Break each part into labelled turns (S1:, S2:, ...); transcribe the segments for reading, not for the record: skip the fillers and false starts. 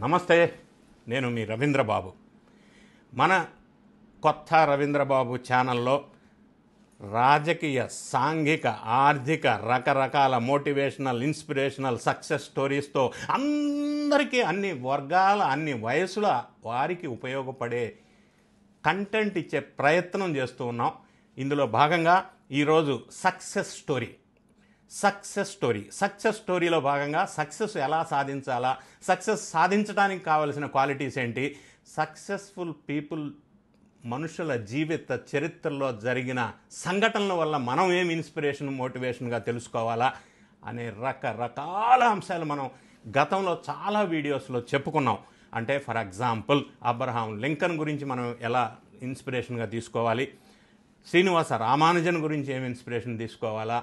S1: నమస్తే, నేను మీ రవీంద్రబాబు. మన కొత్త రవీంద్రబాబు ఛానల్లో రాజకీయ, సాంఘిక, ఆర్థిక రకరకాల మోటివేషనల్, ఇన్స్పిరేషనల్ సక్సెస్ స్టోరీస్తో అందరికీ అన్ని వర్గాల, అన్ని వయసుల వారికి ఉపయోగపడే కంటెంట్ ఇచ్చే ప్రయత్నం చేస్తూ ఉన్నాం. ఇందులో భాగంగా ఈరోజు సక్సెస్ స్టోరీలో భాగంగా సక్సెస్ ఎలా సాధించాలా, సక్సెస్ సాధించడానికి కావలసిన క్వాలిటీస్ ఏంటి, సక్సెస్ఫుల్ పీపుల్ మనుషుల జీవిత చరిత్రలో జరిగిన సంఘటనల వల్ల మనం ఏం ఇన్స్పిరేషన్, మోటివేషన్గా తెలుసుకోవాలా అనే రకరకాల అంశాలు మనం గతంలో చాలా వీడియోస్లో చెప్పుకున్నాం. అంటే ఫర్ ఎగ్జాంపుల్ అబ్రహాం లింకన్ గురించి మనం ఎలా ఇన్స్పిరేషన్గా తీసుకోవాలి, శ్రీనివాస రామానుజన్ గురించి ఏం ఇన్స్పిరేషన్ తీసుకోవాలా,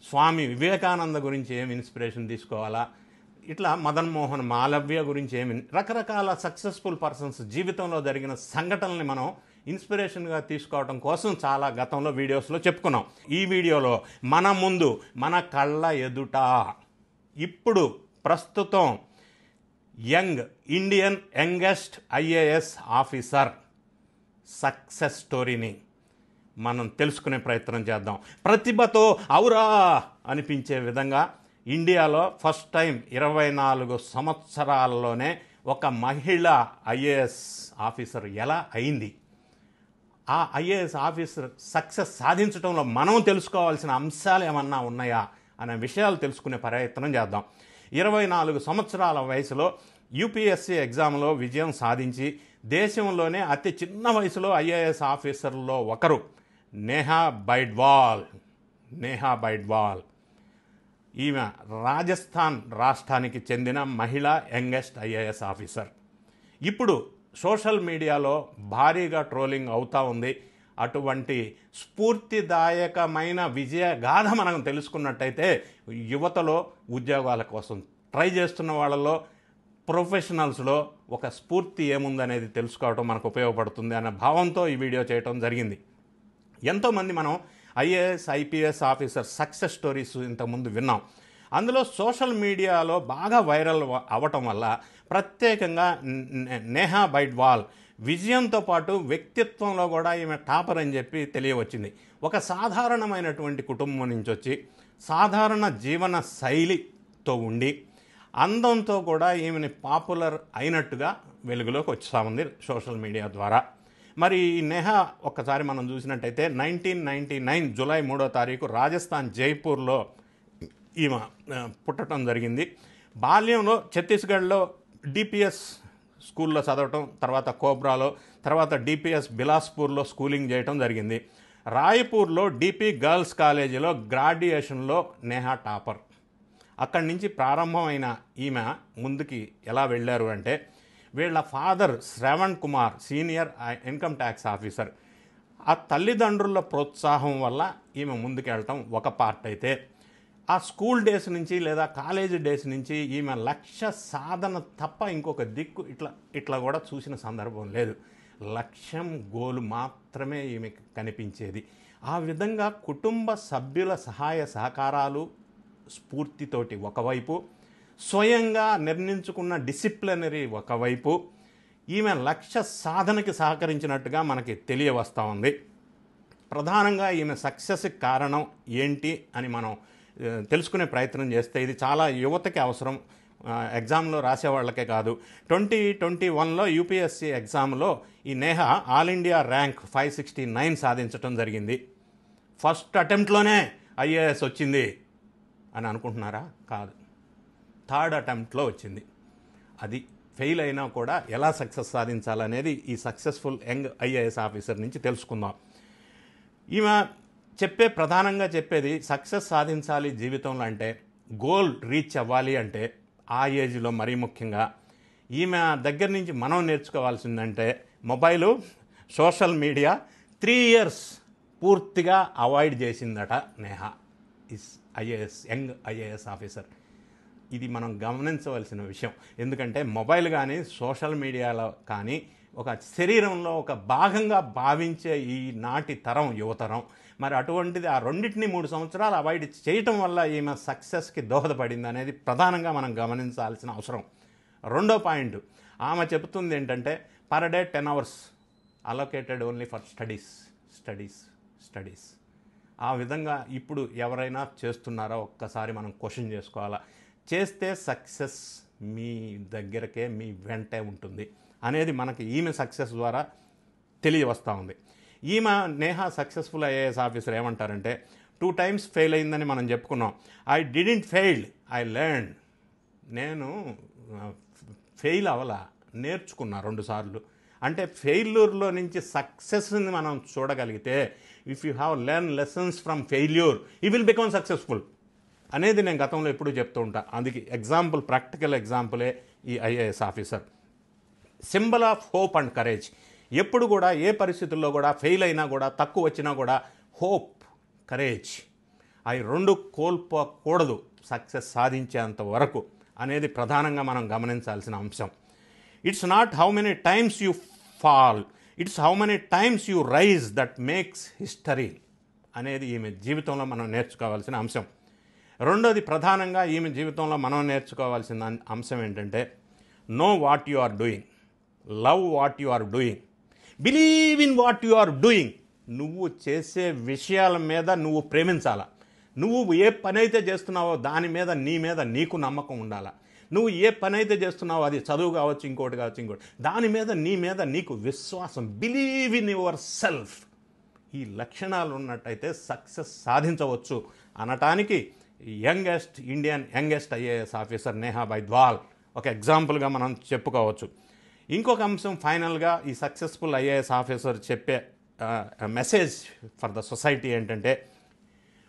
S1: స్వామి వివేకానంద గురించి ఏం ఇన్స్పిరేషన్ తీసుకోవాలా, ఇట్లా మదన్ మోహన్ మాలవ్య గురించి రకరకాల సక్సెస్ఫుల్ పర్సన్స్ జీవితంలో జరిగిన సంఘటనల్ని మనం ఇన్స్పిరేషన్గా తీసుకోవడం కోసం చాలా గతంలో వీడియోస్లో చెప్పుకున్నాం. ఈ వీడియోలో మన ముందు, మన కళ్ళ ఎదుట ఇప్పుడు ప్రస్తుతం యంగెస్ట్ ఐఏఎస్ ఆఫీసర్ సక్సెస్ స్టోరీని మనం తెలుసుకునే ప్రయత్నం చేద్దాం. ప్రతిభతో ఔరా అనిపించే విధంగా ఇండియాలో ఫస్ట్ టైం 24 సంవత్సరాల్లోనే ఒక మహిళ ఐఏఎస్ ఆఫీసర్ ఎలా అయింది, ఆ ఐఏఎస్ ఆఫీసర్ సక్సెస్ సాధించడంలో మనం తెలుసుకోవాల్సిన అంశాలు ఏమన్నా ఉన్నాయా అనే విషయాలు తెలుసుకునే ప్రయత్నం చేద్దాం. 24 సంవత్సరాల వయసులో యూపీఎస్సీ ఎగ్జామ్లో విజయం సాధించి దేశంలోనే అతి చిన్న వయసులో ఐఏఎస్ ఆఫీసర్లో ఒకరు నేహా బైడ్వాల్. ఈమె రాజస్థాన్ రాష్ట్రానికి చెందిన మహిళా యంగెస్ట్ ఐఏఎస్ ఆఫీసర్. ఇప్పుడు సోషల్ మీడియాలో భారీగా ట్రోలింగ్ అవుతూ ఉంది. అటువంటి స్ఫూర్తిదాయకమైన విజయగాథ మనం తెలుసుకున్నట్టయితే యువతలో, ఉద్యోగాల కోసం ట్రై చేస్తున్న వాళ్ళలో, ప్రొఫెషనల్స్లో ఒక స్ఫూర్తి ఏముందనేది తెలుసుకోవడం మనకు ఉపయోగపడుతుంది అన్న భావంతో ఈ వీడియో చేయడం జరిగింది. ఎంతోమంది మనం IAS, IPS officer success stories ఇంతకుముందు విన్నాం. అందులో సోషల్ మీడియాలో బాగా వైరల్ అవ్వటం వల్ల ప్రత్యేకంగా నేహా బైడ్వాల్ విజయంతో పాటు వ్యక్తిత్వంలో కూడా ఈమె టాపర్ అని చెప్పి తెలియవచ్చింది. ఒక సాధారణమైనటువంటి కుటుంబం నుంచి వచ్చి సాధారణ జీవన శైలితో ఉండి అందంతో కూడా ఈమెని పాపులర్ అయినట్టుగా వెలుగులోకి వచ్చా ఉంది సోషల్ మీడియా ద్వారా. మరి ఈ నేహా ఒక్కసారి మనం చూసినట్టయితే 1999 జూలై 3వ తారీఖు రాజస్థాన్ జైపూర్లో ఈమె పుట్టడం జరిగింది. బాల్యంలో ఛత్తీస్గఢ్లో డిపిఎస్ స్కూల్లో చదవటం, తర్వాత కోబ్రాలో, తర్వాత డిపిఎస్ బిలాస్పూర్లో స్కూలింగ్ చేయటం జరిగింది. రాయ్పూర్లో డిపి గర్ల్స్ కాలేజీలో గ్రాడ్యుయేషన్లో నేహా టాపర్. అక్కడి నుంచి ప్రారంభమైన ఈమె ముందుకి ఎలా వెళ్ళారు అంటే, వీళ్ళ father Shravan Kumar senior income tax officer. ఆ తల్లిదండ్రుల ప్రోత్సాహం వల్ల ఈమె ముందుకెళ్ళటం ఒక పార్ట్ అయితే, ఆ స్కూల్ డేస్ నుంచి లేదా కాలేజీ డేస్ నుంచి ఈమె లక్ష్య సాధన తప్ప ఇంకొక దిక్కు ఇట్లా కూడా చూసిన సందర్భం లేదు. లక్ష్యం, గోలు మాత్రమే ఈమెకు కనిపించేది. ఆ విధంగా కుటుంబ సభ్యుల సహాయ సహకారాలు, స్ఫూర్తితోటి ఒకవైపు, స్వయంగా నిర్ణయించుకున్న డిసిప్లినరీ ఒకవైపు, ఈమె లక్ష్య సాధనకి సహకరించినట్టుగా మనకి తెలియవస్తూ ఉంది. ప్రధానంగా ఈమె సక్సెస్కి కారణం ఏంటి అని మనం తెలుసుకునే ప్రయత్నం చేస్తే ఇది చాలా యువతకి అవసరం. ఎగ్జామ్లో రాసేవాళ్ళకే కాదు. 2021లో యూపీఎస్సీ ఎగ్జామ్లో ఈ నేహా ఆల్ ఇండియా ర్యాంక్ 569 సాధించడం జరిగింది. ఫస్ట్ అటెంప్ట్లోనే ఐఏఎస్ వచ్చింది అని అనుకుంటున్నారా? కాదు, థర్డ్ అటెంప్ట్లో వచ్చింది. అది ఫెయిల్ అయినా కూడా ఎలా సక్సెస్ సాధించాలనేది ఈ సక్సెస్ఫుల్ యంగ్ ఐఏఎస్ ఆఫీసర్ నుంచి తెలుసుకుందాం. ఈమె ప్రధానంగా చెప్పేది సక్సెస్ సాధించాలి జీవితంలో అంటే, గోల్ రీచ్ అవ్వాలి అంటే, ఆ ఏజ్లో మరీ ముఖ్యంగా ఈమె దగ్గర నుంచి మనం నేర్చుకోవాల్సిందంటే మొబైలు, సోషల్ మీడియా 3 years పూర్తిగా అవాయిడ్ చేసిందట నేహా యంగ్ ఐఏఎస్ ఆఫీసర్. ఇది మనం గమనించవలసిన విషయం. ఎందుకంటే మొబైల్ కానీ, సోషల్ మీడియాలో కానీ ఒక శరీరంలో ఒక భాగంగా భావించే ఈ నాటి తరం, యువతరం. మరి అటువంటిది ఆ రెండింటిని 3 సంవత్సరాలు అవాయిడ్ చేయటం వల్ల ఈమె సక్సెస్కి దోహదపడింది అనేది ప్రధానంగా మనం గమనించాల్సిన అవసరం. రెండో పాయింట్, ఆమె చెబుతుంది ఏంటంటే per day 10 hours allocated only for studies. ఆ విధంగా ఇప్పుడు ఎవరైనా చేస్తున్నారా ఒక్కసారి మనం క్వశ్చన్ చేసుకోవాలా. చేస్తే సక్సెస్ మీ దగ్గరకే, మీ వెంటే ఉంటుంది అనేది మనకి ఈమె సక్సెస్ ద్వారా తెలియవస్తూ ఉంది. ఈమె నేహా సక్సెస్ఫుల్ ఐఏఎస్ ఆఫీసర్ ఏమంటారంటే 2 times ఫెయిల్ అయిందని మనం చెప్పుకున్నాం. I didn't fail, I learn. నేను ఫెయిల్ అవ్వలా, నేర్చుకున్నా 2 సార్లు. అంటే ఫెయిల్యూర్లో నుంచి సక్సెస్ని మనం చూడగలిగితే if you have learn lessons from failure you will become successful అనేది నేను గతంలో ఎప్పుడూ చెప్తూ ఉంటా. అందుకే ఎగ్జాంపుల్, ప్రాక్టికల్ ఎగ్జాంపులే ఈ IAS officer. Symbol of hope and courage. ఎప్పుడు కూడా ఏ పరిస్థితుల్లో కూడా ఫెయిల్ అయినా కూడా, తక్కువ వచ్చినా కూడా హోప్, కరేజ్ అవి 2 కోల్పోకూడదు సక్సెస్ సాధించేంత వరకు అనేది ప్రధానంగా మనం గమనించాల్సిన అంశం. It's not how many times you fall, it's how many times you rise that makes history అనేది ఈమె జీవితంలో మనం నేర్చుకోవాల్సిన అంశం. రెండోది ప్రధానంగా ఈమె జీవితంలో మనం నేర్చుకోవాల్సిన అంశం ఏంటంటే know what you are doing, love what you are doing, believe in what you are doing. నువ్వు చేసే విషయాల మీద నువ్వు ప్రేమించాలా. నువ్వు ఏ పని అయితే చేస్తున్నావో దాని మీద, నీ మీద నీకు నమ్మకం ఉండాలా. నువ్వు ఏ పని అయితే చేస్తున్నావో అది చదువు కావచ్చు, ఇంకోటి కావచ్చు, ఇంకోటి, దాని మీద, నీ మీద నీకు విశ్వాసం, బిలీవ్ ఇన్ యువర్ సెల్ఫ్. ఈ లక్షణాలు ఉన్నట్టయితే సక్సెస్ సాధించవచ్చు అనటానికి Indian youngest IAS officer Neha Byadwal ఒక ఎగ్జాంపుల్గా మనం చెప్పుకోవచ్చు. ఇంకొక అంశం ఫైనల్గా ఈ సక్సెస్ఫుల్ ఐఏఎస్ ఆఫీసర్ చెప్పే మెసేజ్ ఫర్ ద సొసైటీ ఏంటంటే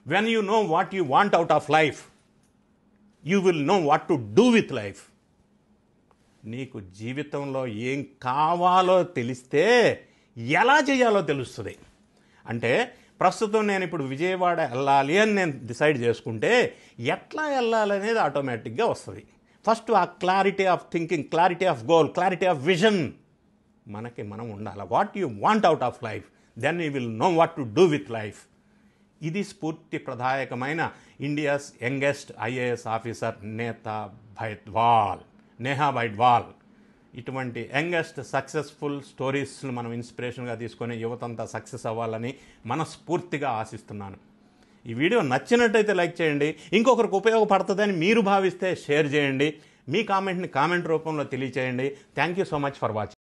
S1: when you know what you want out of life you will know what to do with life. నీకు జీవితంలో ఏం కావాలో తెలిస్తే ఎలా చేయాలో తెలుస్తుంది. అంటే ప్రస్తుతం నేను ఇప్పుడు విజయవాడ వెళ్ళాలి అని నేను డిసైడ్ చేసుకుంటే ఎట్లా వెళ్ళాలి అనేది ఆటోమేటిక్గా వస్తుంది. ఫస్ట్ ఆ clarity of thinking, clarity of goal, clarity of vision మనం ఉండాలి. What you want out of life, then you will know what to do with life. ఇది స్ఫూర్తి ప్రదాయకమైన India's youngest IAS officer Neha Byadwal. ఇటువంటి యంగెస్ట్ సక్సెస్ఫుల్ స్టోరీస్ను మనం ఇన్స్పిరేషన్గా తీసుకొని యువతంతా సక్సెస్ అవ్వాలని మనస్ఫూర్తిగా ఆశిస్తున్నాను. ఈ వీడియో నచ్చినట్టయితే లైక్ చేయండి. ఇంకొకరికి ఉపయోగపడుతుందని మీరు భావిస్తే షేర్ చేయండి. మీ కామెంట్ని కామెంట్ రూపంలో తెలియచేయండి. Thank you so much for watching.